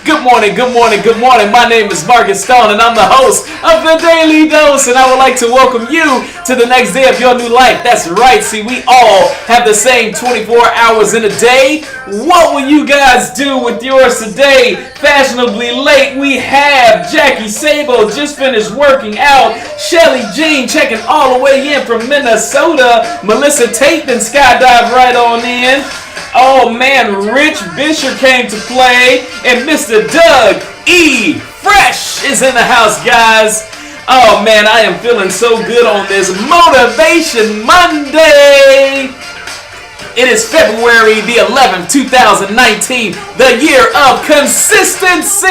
Good morning, good morning, good morning. My name is Markiss Stone, and I'm the host of the Daily Dose, and I would like to welcome you to the next day of your new life. That's right. See, we all have the same 24 hours in a day. What will you guys do with yours today? Fashionably late, we have Jackie Sabo just finished working out. Shelly Jean checking all the way in from Minnesota. Melissa Tate then skydived right on in. Oh man, Rich Bisher came to play, and Mr. Doug E. Fresh is in the house, guys. Oh man, I am feeling so good on this Motivation Monday. It is February the 11th, 2019, the year of consistency.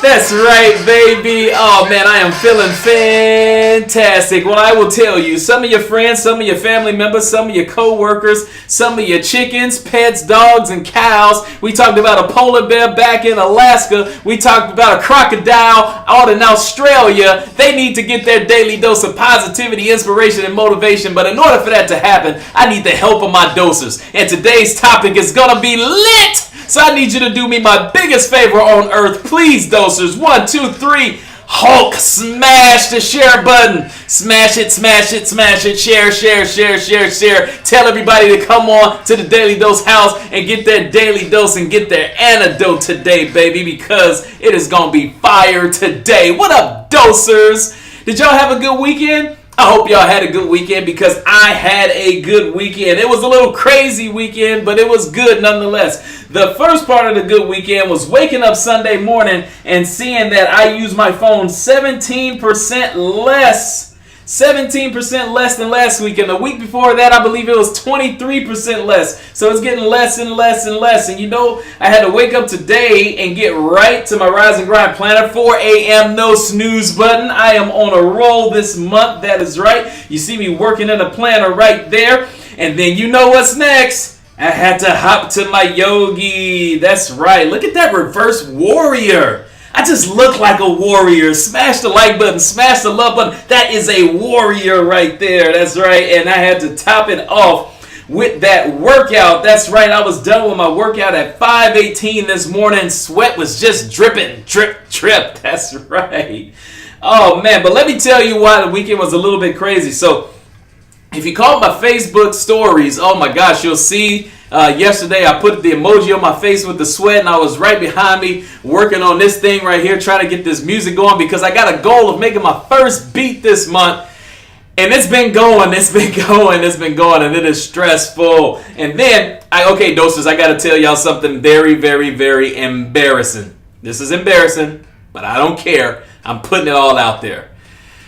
That's right, baby. Oh, man, I am feeling fantastic. Well, I will tell you, some of your friends, some of your family members, some of your co-workers, some of your chickens, pets, dogs, and cows. We talked about a polar bear back in Alaska. We talked about a crocodile out in Australia. They need to get their daily dose of positivity, inspiration, and motivation. But in order for that to happen, I need the help of my dosers. And today's topic is going to be lit. So I need you to do me my biggest favor on earth. Please, dosers. 1, 2, 3. Hulk smash the share button. Smash it, smash it, smash it. Share, share, share, share, share. Tell everybody to come on to the Daily Dose house and get their daily dose and get their antidote today, baby, because it is going to be fire today. What up, dosers? Did y'all have a good weekend? I hope y'all had a good weekend because I had a good weekend. It was a little crazy weekend, but it was good nonetheless. The first part of the good weekend was waking up Sunday morning and seeing that I used my phone 17% less. 17% less than last week. And the week before that, I believe it was 23% less. So it's getting less and less and less. And you know, I had to wake up today and get right to my Rise and Grind planner. 4 a.m. no snooze button. I am on a roll this month. That is right. You see me working in a planner right there. And then you know what's next. I had to hop to my yogi. That's right. Look at that reverse warrior. I just look like a warrior. Smash the like button. Smash the love button. That is a warrior right there. That's right. And I had to top it off with that workout. That's right. I was done with my workout at 5:18 this morning. Sweat was just dripping. Drip, drip. That's right. Oh, man. But let me tell you why the weekend was a little bit crazy. So if you caught my Facebook stories, oh, my gosh, you'll see. Yesterday, I put the emoji on my face with the sweat, and I was right behind me working on this thing right here, trying to get this music going because I got a goal of making my first beat this month. And it's been going, and it is stressful. And then, okay, doses, I got to tell y'all something very, very, very embarrassing. This is embarrassing, but I don't care. I'm putting it all out there.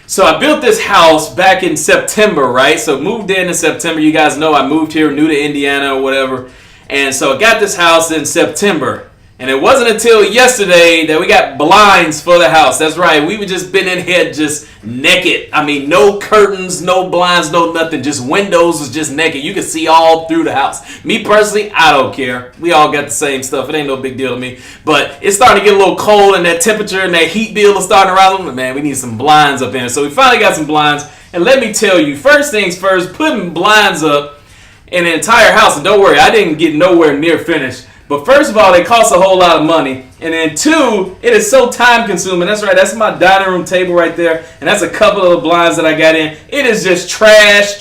So I built this house back in September, right? So moved in September. You guys know I moved here, new to Indiana or whatever. And so I got this house in September. And it wasn't until yesterday that we got blinds for the house. That's right. We were just been in here just naked. I mean, no curtains, no blinds, no nothing. Just windows was just naked. You could see all through the house. Me personally, I don't care. We all got the same stuff. It ain't no big deal to me. But it's starting to get a little cold and that temperature and that heat bill is starting to rise. Man, we need some blinds up in. So we finally got some blinds. And let me tell you, first things first, putting blinds up in the entire house. And don't worry, I didn't get nowhere near finished. But first of all, they cost a whole lot of money. And then two, it is so time consuming. That's right. That's my dining room table right there. And that's a couple of the blinds that I got in. It is just trash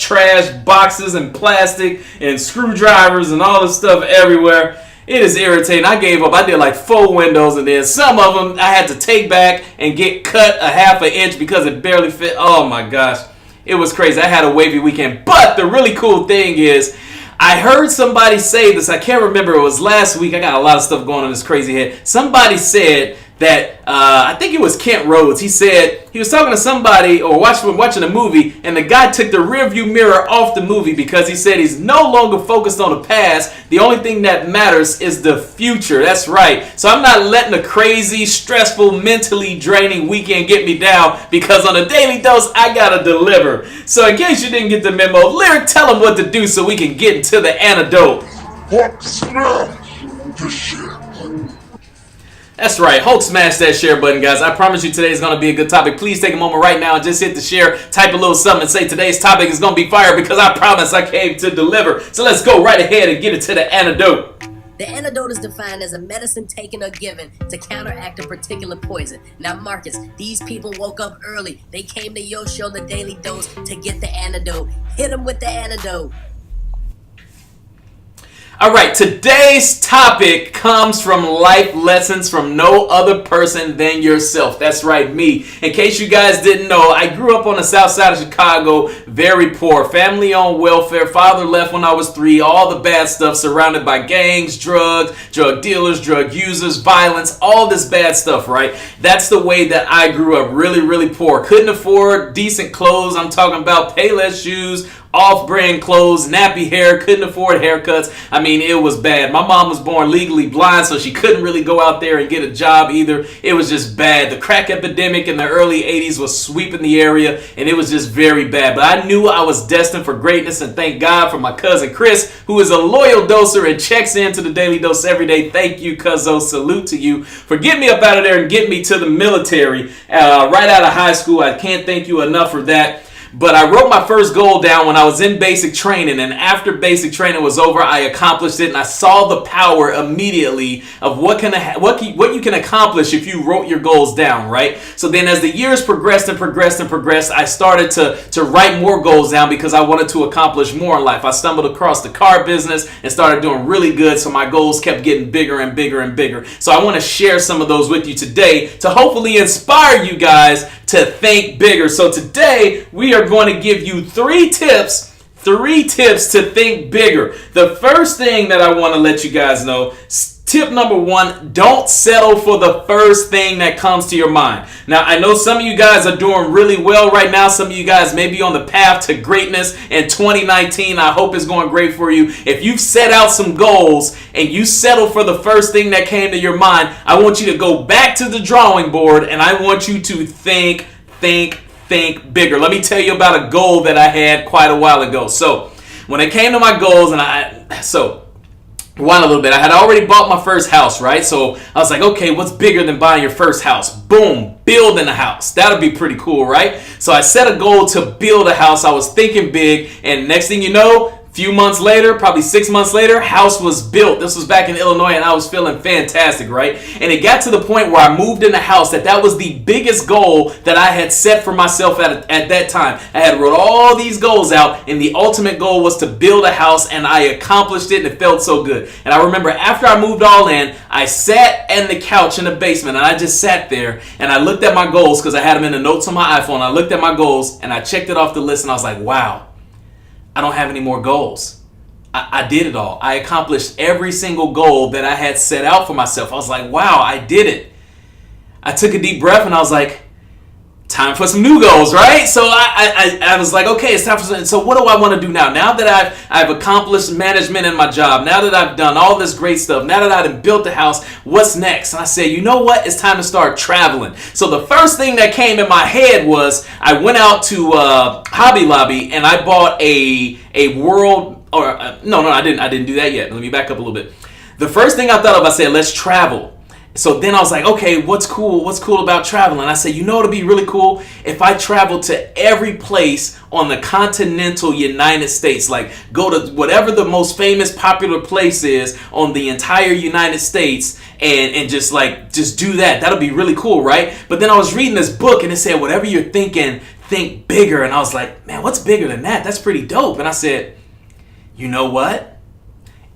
boxes and plastic and screwdrivers and all this stuff everywhere. It is irritating. I gave up. I did like 4 windows and then some of them I had to take back and get cut a half an inch because it barely fit. Oh my gosh. It was crazy. I had a wavy weekend. But the really cool thing is, I heard somebody say this. I can't remember. It was last week. I got a lot of stuff going on in this crazy head. Somebody said that, I think it was Kent Rhodes. He said he was talking to somebody or watching a movie, and the guy took the rearview mirror off the movie because he said he's no longer focused on the past. The only thing that matters is the future. That's right. So I'm not letting a crazy, stressful, mentally draining weekend get me down because on a daily dose, I got to deliver. So in case you didn't get the memo, Lyric, tell them what to do so we can get into the antidote. That's right. Hulk smash that share button, guys. I promise you today is going to be a good topic. Please take a moment right now and just hit the share, type a little something, and say today's topic is going to be fire because I promise I came to deliver. So let's go right ahead and get into the antidote. The antidote is defined as a medicine taken or given to counteract a particular poison. Now, Marcus, these people woke up early. They came to your show, The Daily Dose, to get the antidote. Hit them with the antidote. All right, today's topic comes from life lessons from no other person than yourself. That's right, me. In case you guys didn't know, I grew up on the south side of Chicago, very poor, family on welfare. Father left when I was 3, all the bad stuff, surrounded by gangs, drugs, drug dealers, drug users, violence, all this bad stuff, right? That's the way that I grew up, really, really poor. Couldn't afford decent clothes. I'm talking about Payless shoes, off-brand clothes, nappy hair, couldn't afford haircuts. I mean, it was bad. My mom was born legally blind, so she couldn't really go out there and get a job either. It was just bad. The crack epidemic in the early 80s was sweeping the area, and it was just very bad. But I knew I was destined for greatness, and thank God for my cousin Chris, who is a loyal doser and checks into the Daily Dose every day. Thank you, cuzzo. Salute to you for getting me up out of there and getting me to the military right out of high school. I can't thank you enough for that. But I wrote my first goal down when I was in basic training, and after basic training was over, I accomplished it, and I saw the power immediately of what you can accomplish if you wrote your goals down, right? So then as the years progressed, I started to write more goals down because I wanted to accomplish more in life. I stumbled across the car business and started doing really good, so my goals kept getting bigger and bigger and bigger. So I want to share some of those with you today to hopefully inspire you guys to think bigger. So today we are going to give you 3 tips to think bigger. The first thing that I want to let you guys know, tip number 1, don't settle for the first thing that comes to your mind. Now, I know some of you guys are doing really well right now. Some of you guys may be on the path to greatness in 2019. I hope it's going great for you. If you've set out some goals and you settle for the first thing that came to your mind, I want you to go back to the drawing board and I want you to think bigger. Let me tell you about a goal that I had quite a while ago. So when it came to my goals, rewind a little bit. I had already bought my first house, right? So I was like, okay, what's bigger than buying your first house? Boom, building a house. That'll be pretty cool, right? So I set a goal to build a house. I was thinking big, and next thing you know, few months later, probably 6 months later, house was built. This was back in Illinois, and I was feeling fantastic, right? And it got to the point where I moved in the house that was the biggest goal that I had set for myself at that time. I had wrote all these goals out, and the ultimate goal was to build a house, and I accomplished it, and it felt so good. And I remember after I moved all in, I sat on the couch in the basement, and I just sat there, and I looked at my goals because I had them in the notes on my iPhone. I looked at my goals, and I checked it off the list, and I was like, wow, I don't have any more goals. I did it all. I accomplished every single goal that I had set out for myself. I was like, wow, I did it. I took a deep breath and I was like, time for some new goals, right? So I was like, okay, it's time for something. So what do I want to do now? Now that I've accomplished management in my job, now that I've done all this great stuff, now that I've built the house, what's next? And I said, you know what? It's time to start traveling. So the first thing that came in my head was I went out to Hobby Lobby and I bought a world, no, I didn't do that yet. Let me back up a little bit. The first thing I thought of, I said, let's travel. So then I was like, okay, what's cool about traveling? I said, you know, it'd be really cool if I traveled to every place on the continental United States. Like, go to whatever the most famous, popular place is on the entire United States and just do that. That'll be really cool, right? But then I was reading this book and it said, whatever you're thinking, think bigger. And I was like, man, what's bigger than that? That's pretty dope. And I said, you know what?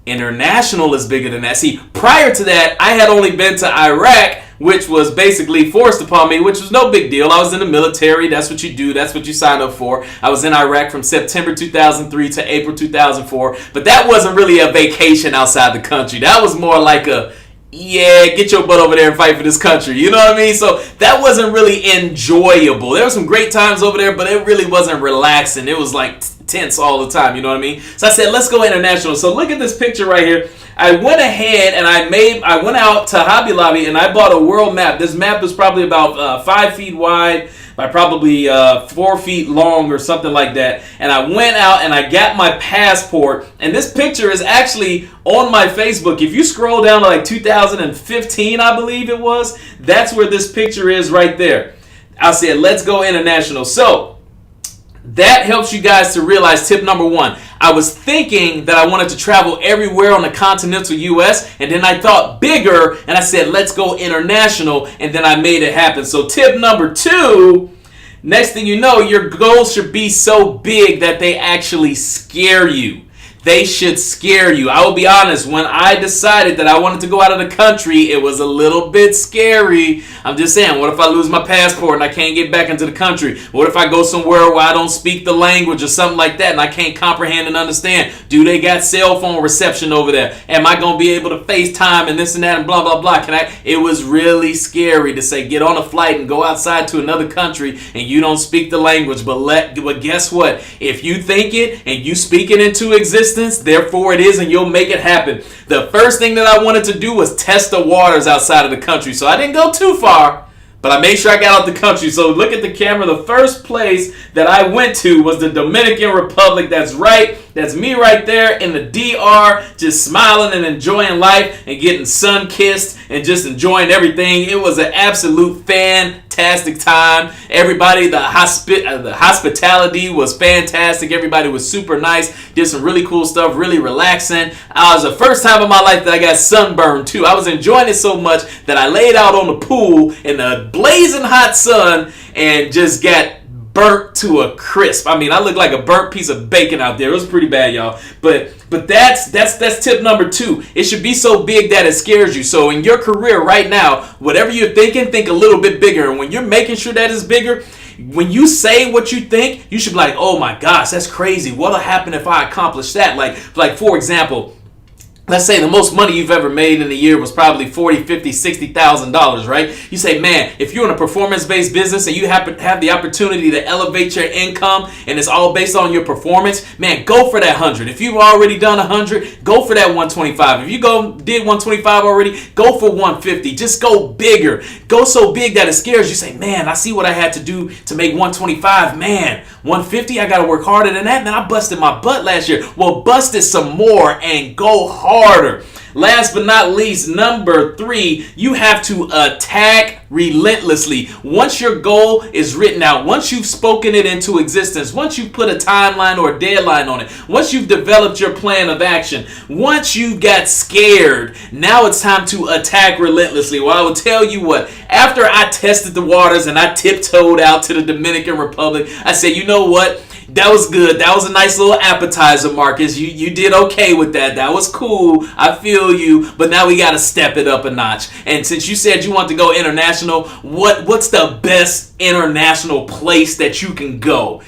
International is bigger than that. See, prior to that, I had only been to Iraq, which was basically forced upon me, which was no big deal. I was in the military. That's what you do. That's what you sign up for. I was in Iraq from September 2003 to April 2004. But that wasn't really a vacation outside the country. That was more like get your butt over there and fight for this country. You know what I mean? So that wasn't really enjoyable. There were some great times over there, but it really wasn't relaxing. It was like tense all the time. You know what I mean? So I said, let's go international. So look at this picture right here. I went ahead and I went out to Hobby Lobby and I bought a world map. This map was probably about 5 feet wide by probably 4 feet long or something like that. And I went out and I got my passport. And this picture is actually on my Facebook. If you scroll down to like 2015, I believe it was, that's where this picture is right there. I said, let's go international. So That helps you guys to realize tip number one. I was thinking that I wanted to travel everywhere on the continental US, and then I thought bigger, and I said, let's go international, and then I made it happen. So tip number two, next thing you know, your goals should be so big that they actually scare you. They should scare you. I will be honest, when I decided that I wanted to go out of the country, it was a little bit scary. I'm just saying, what if I lose my passport and I can't get back into the country? What if I go somewhere where I don't speak the language or something like that and I can't comprehend and understand? Do they got cell phone reception over there? Am I going to be able to FaceTime and this and that and blah, blah, blah? It was really scary to say, get on a flight and go outside to another country and you don't speak the language. But guess what? If you think it and you speak it into existence, therefore it is, and you'll make it happen. The first thing that I wanted to do was test the waters outside of the country. So I didn't go too far, but I made sure I got out the country. So look at the camera. The first place that I went to was the Dominican Republic. That's right. That's me right there in the DR, just smiling and enjoying life and getting sun-kissed and just enjoying everything. It was an absolute fantastic time. Everybody, the hospitality was fantastic. Everybody was super nice. Did some really cool stuff, really relaxing. It was the first time in my life that I got sunburned too. I was enjoying it so much that I laid out on the pool in the blazing hot sun and just got burnt to a crisp. I mean, I looked like a burnt piece of bacon out there. It was pretty bad, y'all. But that's tip number two. It should be so big that it scares you. So in your career right now, whatever you're thinking, think a little bit bigger. And when you're making sure that it's bigger, when you say what you think, you should be like, oh my gosh, that's crazy. What'll happen if I accomplish that? Like for example, let's say the most money you've ever made in a year was probably $40,000, $50,000, $60,000, right? You say, man, if you're in a performance-based business and you have the opportunity to elevate your income and it's all based on your performance, man, go for that 100. If you've already done 100, go for that 125. If you did 125 already, go for 150. Just go bigger. Go so big that it scares you. Say, man, I see what I had to do to make 125. Man, 150, I got to work harder than that. Man, I busted my butt last year. Well, bust it some more and go harder. Last but not least, number three, you have to attack relentlessly. Once your goal is written out, once you've spoken it into existence, once you've put a timeline or a deadline on it, once you've developed your plan of action, once you got scared, now it's time to attack relentlessly. Well, I will tell you what, after I tested the waters and I tiptoed out to the Dominican Republic, I said, you know what? That was good. That was a nice little appetizer, Markiss. You did okay with that. That was cool. I feel you. But now we got to step it up a notch. And since you said you want to go international, what's the best international place that you can go?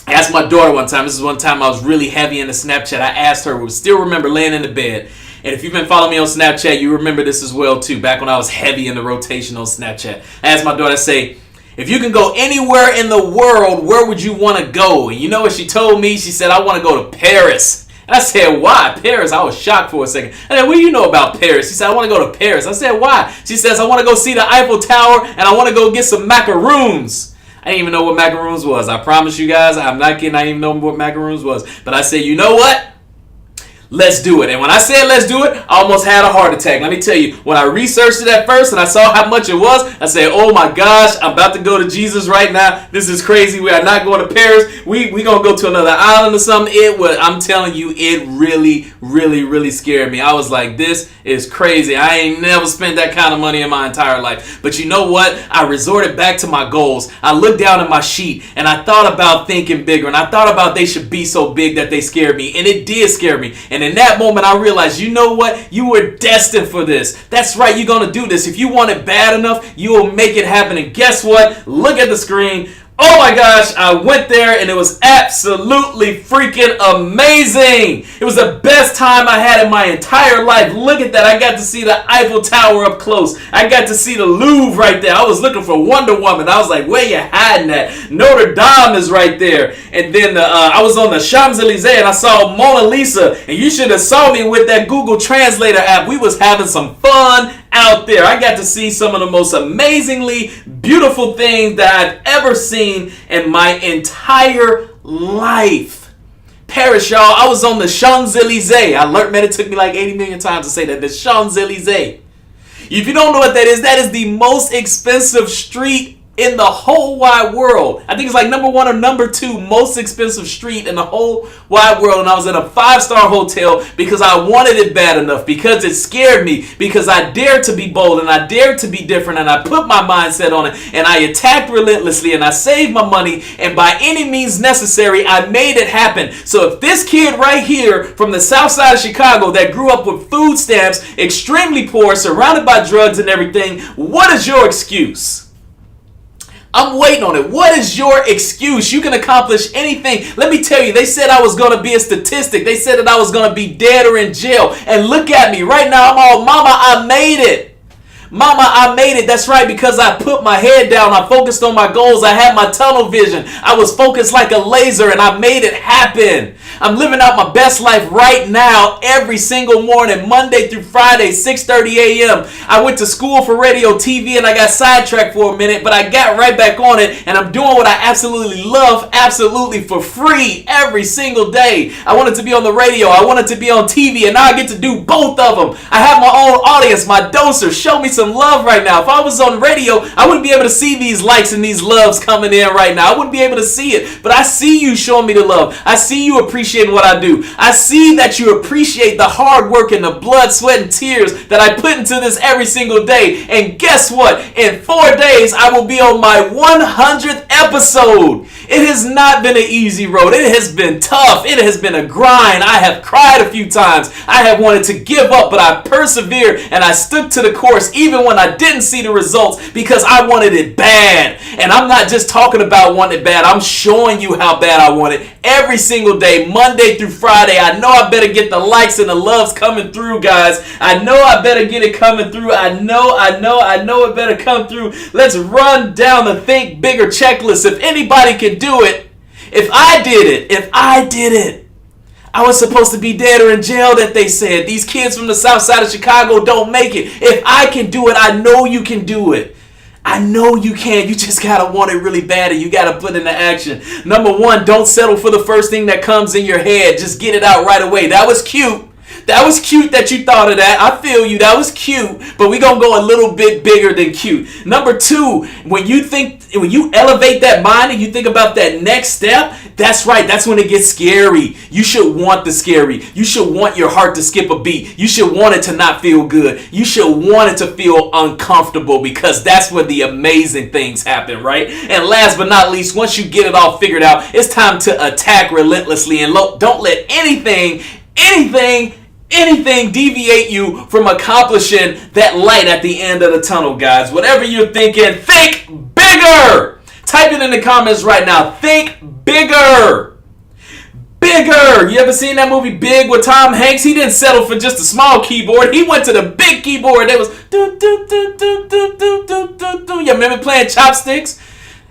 I asked my daughter one time. This is one time I was really heavy into Snapchat. I asked her, still remember laying in the bed. And if you've been following me on Snapchat, you remember this as well too. Back when I was heavy in the rotation on Snapchat. I asked my daughter, I say, if you can go anywhere in the world, where would you want to go? And you know what she told me? She said, I want to go to Paris. And I said, why? Paris? I was shocked for a second. I said, what do you know about Paris? She said, I want to go to Paris. I said, why? She says, I want to go see the Eiffel Tower and I want to go get some macaroons. I didn't even know what macaroons was. I promise you guys, I'm not kidding. I didn't even know what macaroons was. But I said, you know what? Let's do it. And when I said let's do it, I almost had a heart attack. Let me tell you, when I researched it at first and I saw how much it was, I said, oh my gosh, I'm about to go to Jesus right now. This is crazy. We are not going to Paris. We going to go to another island or something. I'm telling you, it really, really, really scared me. I was like, this is crazy. I ain't never spent that kind of money in my entire life. But you know what? I resorted back to my goals. I looked down at my sheet and I thought about thinking bigger. And I thought about they should be so big that they scared me. And it did scare me. And in that moment, I realized, you know what? You were destined for this. That's right. You're going to do this. If you want it bad enough, you will make it happen. And guess what? Look at the screen. Oh my gosh, I went there and it was absolutely freaking amazing. It was the best time I had in my entire life. Look at that. I got to see the Eiffel Tower up close. I got to see the Louvre right there. I was looking for Wonder Woman. I was like, where you hiding at? Notre Dame is right there. And then I was on the Champs-Elysees and I saw Mona Lisa. And you should have saw me with that Google Translator app. We was having some fun out there. I got to see some of the most amazingly beautiful things that I've ever seen in my entire life. Paris, y'all. I was on the Champs-Elysees. I learned, man, it took me like 80 million times to say that. The Champs-Elysees. If you don't know what that is the most expensive street in the whole wide world. I think it's like number 1 or number 2 most expensive street in the whole wide world. And I was in a 5-star hotel because I wanted it bad enough, because it scared me, because I dared to be bold and I dared to be different, and I put my mindset on it, and I attacked relentlessly, and I saved my money, and by any means necessary I made it happen. So if this kid right here from the south side of Chicago that grew up with food stamps, extremely poor, surrounded by drugs and everything, what is your excuse? I'm waiting on it. What is your excuse? You can accomplish anything. Let me tell you, they said I was going to be a statistic. They said that I was going to be dead or in jail. And look at me. Right now, I'm all, mama, I made it. Mama, I made it. That's right, because I put my head down. I focused on my goals. I had my tunnel vision. I was focused like a laser, and I made it happen. I'm living out my best life right now every single morning, Monday through Friday, 6:30 a.m. I went to school for radio, TV, and I got sidetracked for a minute, but I got right back on it, and I'm doing what I absolutely love, absolutely for free every single day. I wanted to be on the radio. I wanted to be on TV, and now I get to do both of them. I have my own audience, my doser. Show me some love right now. If I was on radio, I wouldn't be able to see these likes and these loves coming in right now. I wouldn't be able to see it, but I see you showing me the love. I see you appreciating what I do. I see that you appreciate the hard work and the blood, sweat, and tears that I put into this every single day. And guess what? In 4 days, I will be on my 100th episode. It has not been an easy road. It has been tough. It has been a grind. I have cried a few times. I have wanted to give up, but I persevered and I stuck to the course even when I didn't see the results, because I wanted it bad. And I'm not just talking about wanting it bad. I'm showing you how bad I want it every single day, Monday through Friday. I know I better get the likes and the loves coming through, guys. I know I better get it coming through. I know it better come through. Let's run down the Think Bigger checklist. If anybody can do it, if I did it, I was supposed to be dead or in jail, that they said. These kids from the south side of Chicago don't make it. If I can do it, I know you can do it. I know you can. You just got to want it really bad, and you got to put into action. Number 1, don't settle for the first thing that comes in your head. Just get it out right away. That was cute. That was cute that you thought of that. I feel you. That was cute. But we're going to go a little bit bigger than cute. Number 2, when you elevate that mind and you think about that next step, that's right. That's when it gets scary. You should want the scary. You should want your heart to skip a beat. You should want it to not feel good. You should want it to feel uncomfortable, because that's where the amazing things happen, right? And last but not least, once you get it all figured out, it's time to attack relentlessly, and don't let anything deviate you from accomplishing that light at the end of the tunnel, guys. Whatever you're thinking, think bigger. Type it in the comments right now. Think bigger. Bigger. You ever seen that movie Big with Tom Hanks? He didn't settle for just a small keyboard. He went to the big keyboard. It was do do do do do do do do do. You remember playing chopsticks?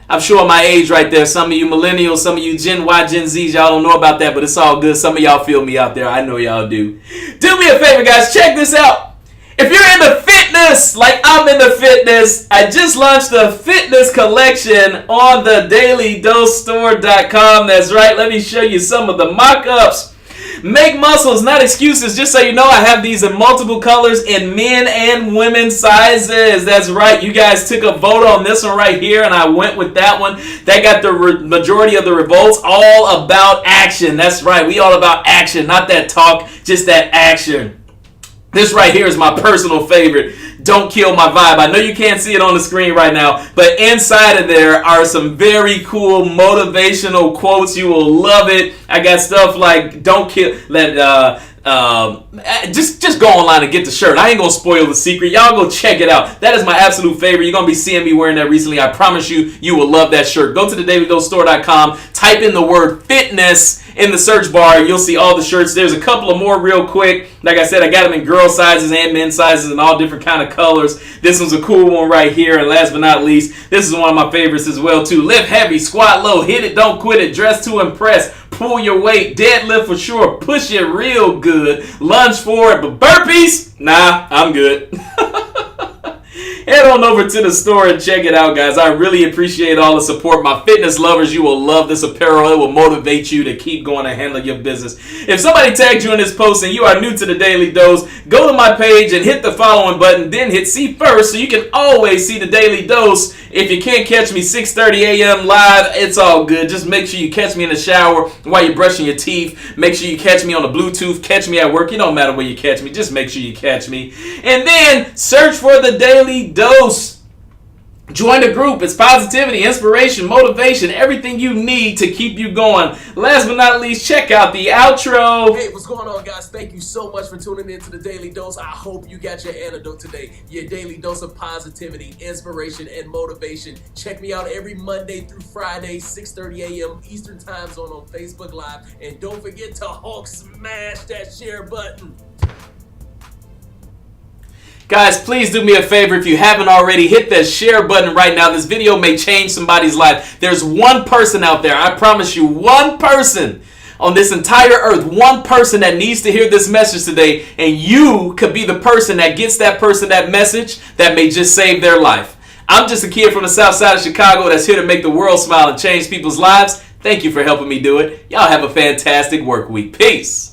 I'm showing my age right there. Some of you millennials, some of you Gen Y, Gen Zs, y'all don't know about that, but it's all good. Some of y'all feel me out there. I know y'all do. Do me a favor, guys. Check this out. If you're into fitness, like I'm into fitness, I just launched the fitness collection on the dailydosestore.com. That's right. Let me show you some of the mock-ups. Make muscles, not excuses. Just so you know, I have these in multiple colors in men and women sizes. That's right. You guys took a vote on this one right here, and I went with that one. That got the majority of the revolts. All about action. That's right. We all about action, not that talk, just that action. This right here is my personal favorite. Don't kill my vibe. I know you can't see it on the screen right now, but inside of there are some very cool motivational quotes. You will love it. I got stuff like don't kill. Just go online and get the shirt. I ain't gonna spoil the secret. Y'all go check it out. That is my absolute favorite. You're gonna be seeing me wearing that recently. I promise you, you will love that shirt. Go to the dailydosestore.com. Type in the word fitness in the search bar. You'll see all the shirts. There's a couple of more real quick. Like I said, I got them in girl sizes and men's sizes and all different kind of colors. This one's a cool one right here. And last but not least, this is one of my favorites as well too. Lift heavy, squat low, hit it, don't quit it, dress to impress, pull your weight, deadlift for sure, push it real good, lunge forward, but burpees? Nah, I'm good. Head on over to the store and check it out, guys. I really appreciate all the support. My fitness lovers, you will love this apparel. It will motivate you to keep going and handle your business. If somebody tagged you in this post and you are new to the Daily Dose, go to my page and hit the following button, then hit see first so you can always see the Daily Dose. If you can't catch me 6:30 a.m. live, it's all good. Just make sure you catch me in the shower while you're brushing your teeth. Make sure you catch me on the Bluetooth. Catch me at work. It don't matter where you catch me. Just make sure you catch me. And then search for the Daily Dose. Join the group. It's positivity, inspiration, motivation, everything you need to keep you going. Last but not least, check out the outro. Hey, what's going on, guys? Thank you so much for tuning in to the Daily Dose. I hope you got your antidote today. Your daily dose of positivity, inspiration, and motivation. Check me out every Monday through Friday, 6:30 a.m. Eastern Time Zone on Facebook Live. And don't forget to Hulk smash that share button. Guys, please do me a favor. If you haven't already, hit that share button right now. This video may change somebody's life. There's one person out there, I promise you, one person on this entire earth, one person that needs to hear this message today, and you could be the person that gets that person that message that may just save their life. I'm just a kid from the south side of Chicago that's here to make the world smile and change people's lives. Thank you for helping me do it. Y'all have a fantastic work week. Peace.